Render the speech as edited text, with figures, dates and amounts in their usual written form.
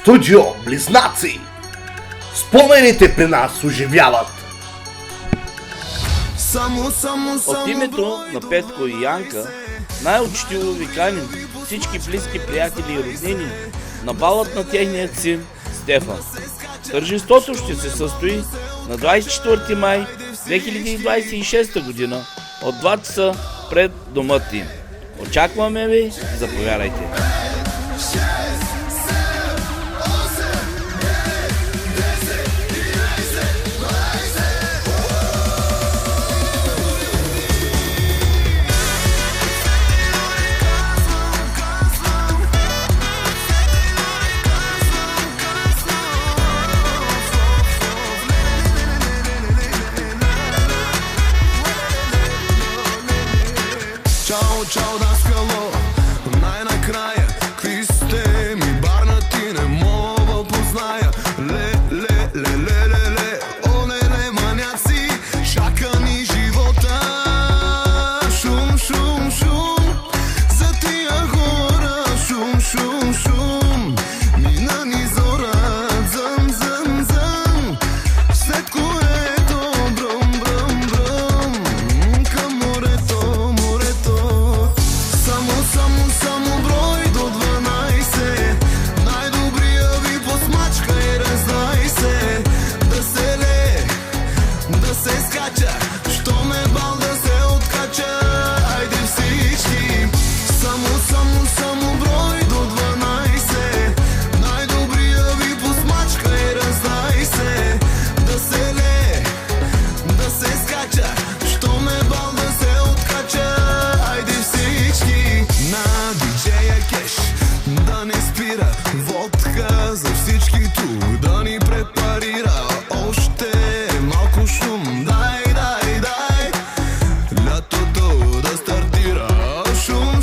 Студио Близнаци. Спомените при нас оживяват. От името на Петко и Янка най-учтиво ви каним всички близки приятели и роднини на балът на техният син Стефан. Тържеството ще се състои на 24 май 2026 година от 2 часа пред домът им. Очакваме ви, заповядайте! Чао, даскало, най-накрая какви сте ми барнати, не мога позная. Ле, оле, маняци, чака ни живота. Шум, за тия хора, шум, мина ни зора, зъм, след което бръм, към морето. Само брой до 12. Най-добрия ви посмачка и разнай се. Да се лее, да се скача, що ме бал да се откача. Айде всички, само брой до 12. Най-добрия ви посмачка и разнай се. Да се лее, да се скача, що ме бал да се откача. Айде всички на диджея кеш, да не спира, водка за всички тук да ни препарира. Още малко шум, дай, лятото да стартира. Шум,